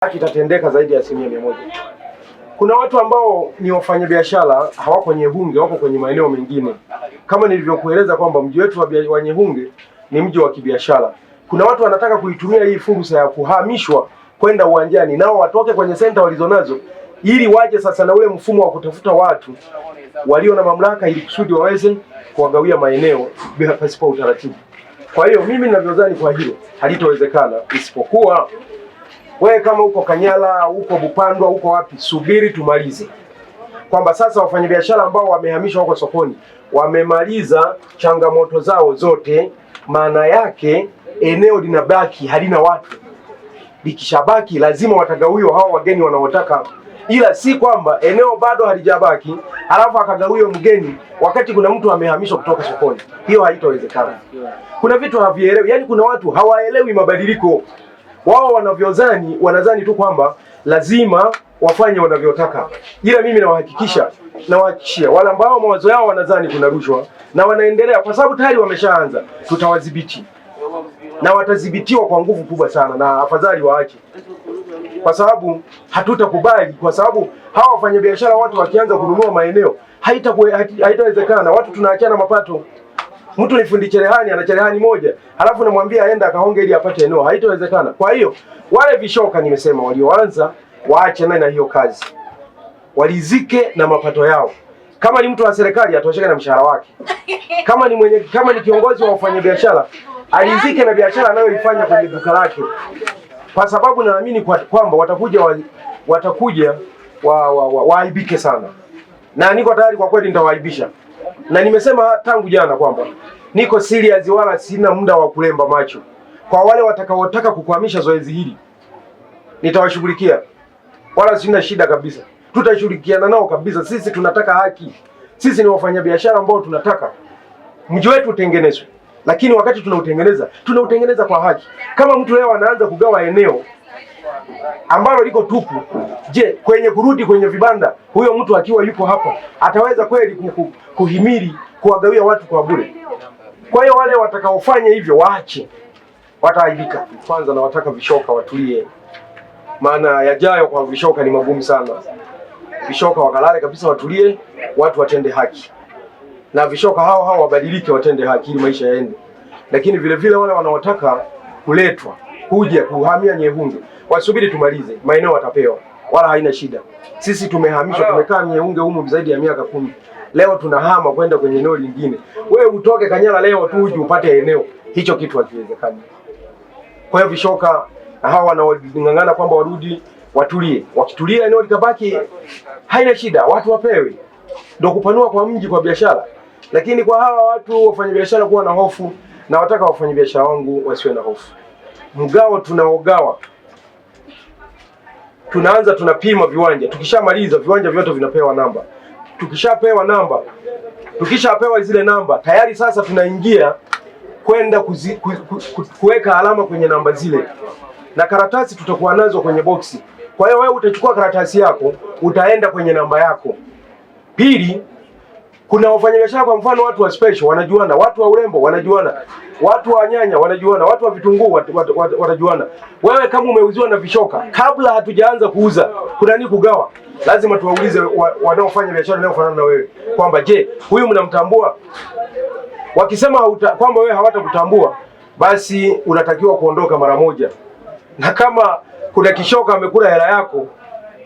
haki itatendeka zaidi ya 100%. Kuna watu ambao ni wafanyabiashara hawako kwenye Nyehunge, wako kwenye maeneo mengine. Kama nilivyokueleza kwamba mji wetu wa Nyehunge ni mji wa kibiashara. Kuna watu wanataka kuitumia hii fursa ya kuhamishwa kwenda uwanjani, nao watoke kwenye senta walizonazo ili waje sasa na ule mfumo wa kutafuta watu walio na mamlaka ili kusudi waweze kuwagawia maeneo bila pasipo utaratibu. Kwa hiyo mimi ninavyodhani kwa hilo halitowezekana, isipokuwa wewe kama uko Kanyala, uko Bupandwa, uko wapi, subiri tumalize. Kwamba sasa wafanyabiashara ambao wamehamishwa huko sokoni wamemaliza changamoto zao zote, maana yake eneo linabaki halina watu. Likishabaki lazima watagawiwa hao wageni wanaotaka, ila si kwamba eneo bado halijabaki halafu akagawiwa mgeni wakati kuna mtu amehamishwa kutoka sokoni. Hiyo haitowezekana. Kuna vitu havielewi, yani kuna watu hawaelewi mabadiliko. Wao wanadhani tu kwamba lazima wafanye wanavyotaka, ila mimi nawahakikishia wale ambao mawazo yao wanadhani kuna rushwa na wanaendelea, kwa sababu tayari wameshaanza, tutawadhibiti na watadhibitiwa kwa nguvu kubwa sana, na afadhali waache, kwa sababu hatutakubali. Kwa sababu hawa wafanyabiashara, watu wakianza kununua maeneo haitawezekana. Watu tunaachana mapato. Mtu ni fundi cherehani, ana cherehani moja, halafu namwambia aenda akahonge ili apate eneo, haitawezekana. Kwa hiyo wale vishoka nimesema walioanza waache na hiyo kazi, walizike na mapato yao. Kama ni mtu wa serikali atosheke na mshahara wake. Kama ni kiongozi wa wafanyabiashara alizike na biashara anayoifanya kwenye duka lake, kwa sababu naamini kwamba watakuja waaibike sana, na niko tayari kwa kweli, nitawaaibisha. Na nimesema tangu jana kwamba niko serious, wala sina muda wa kulemba macho. Kwa wale watakaotaka kukwamisha zoezi hili nitawashughulikia, wala sina shida kabisa. Tutashirikiana nao kabisa. Sisi tunataka haki. Sisi ni wafanyabiashara ambao tunataka mji wetu utengenezwe, lakini wakati tunautengeneza kwa haki. Kama mtu leo anaanza kugawa eneo ambalo liko tupu, je, kurudi kwenye vibanda, huyo mtu akiwa yupo hapa ataweza kweli kuhimili kuwagawia watu kwa bure? Kwa hiyo wale watakaofanya hivyo waache, wataaibika. Kwanza na wataka vishoka watulie, maana yajayo kwa vishoka ni magumu sana. Vishoka wakalale kabisa, watulie, watu watende haki, na vishoka hao wabadilike, watende haki ili maisha yaende. Lakini vile vile wale wanaotaka kuletwa kuja kuhamia Nyehunge wasubiri tumalize, maeneo watapewa, wala haina shida. Sisi tumehamishwa, tumekaa Nyehunge humu zaidi ya miaka 10. Leo tunahama kwenda kwenye eneo lingine. Wewe utoke Kanyala leo tu uje upate eneo, hicho kitu hakiwezekani. Kwa hiyo vishoka na hawa wanaong'ang'ana kwamba warudi, watulie. Wakitulia eneo likabaki, haina shida, watu wapewe. Ndio kupanua kwa mji, kwa biashara. Lakini kwa hawa watu wafanya biashara kuwa na hofu, na wataka wafanya biashara wangu wasiwe na hofu. Mgao tunaogawa, tunaanza tunapima viwanja. Tukishamaliza viwanja vyote vinapewa namba. Tukishapewa zile namba tayari, sasa tunaingia kwenda kuweka alama kwenye namba zile, na karatasi tutakuwa nazo kwenye boksi. Kwa hiyo wewe utachukua karatasi yako, utaenda kwenye namba yako. Pili, kuna wafanyabiashara, kwa mfano watu wa special wanajuana, watu wa urembo wanajuana, watu wa nyanya wanajuana, watu wa vitunguu wanajuana. Wewe kama umeuziwa na vishoka, kabla hatujaanza kuuza, kuna nini kugawa, lazima tuwaulize wanaofanya biashara inayofanana na wewe kwamba je, huyu mnamtambua? Wakisema kwamba wewe hawatakutambua, basi unatakiwa kuondoka mara moja. Na kama kuna kishoka amekula hela yako,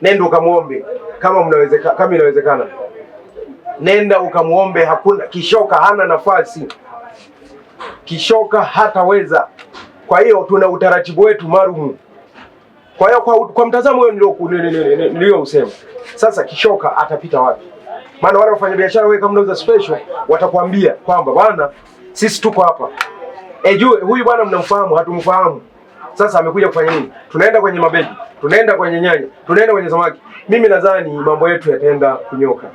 nenda ukamuombe. Kama inawezekana, nenda ukamuombe. Hakuna kishoka, hana nafasi. Kishoka hataweza. Kwa hiyo tuna utaratibu wetu maalum. Kwa hiyo kwa mtazamo huo nilio usema, sasa kishoka atapita wapi? Maana wale wafanyabiashara, wewe kama unauza special, watakwambia kwamba bwana, sisi tuko hapa. Huyu bwana mnamfahamu? Hatumfahamu. Sasa amekuja kufanya nini? Tunaenda kwenye mabegi, tunaenda kwenye nyanya, tunaenda kwenye samaki. Mimi nadhani mambo yetu yataenda kunyoka.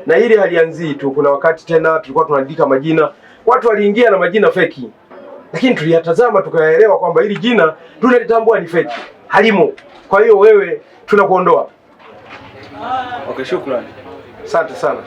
Na hili halianzii tu. Kuna wakati tena tulikuwa tunaandika majina, watu waliingia na majina feki, lakini tuliyatazama tukayaelewa kwamba hili jina tunalitambua ni feki, halimo. Kwa hiyo wewe tunakuondoa. Okay, shukrani. Asante sana.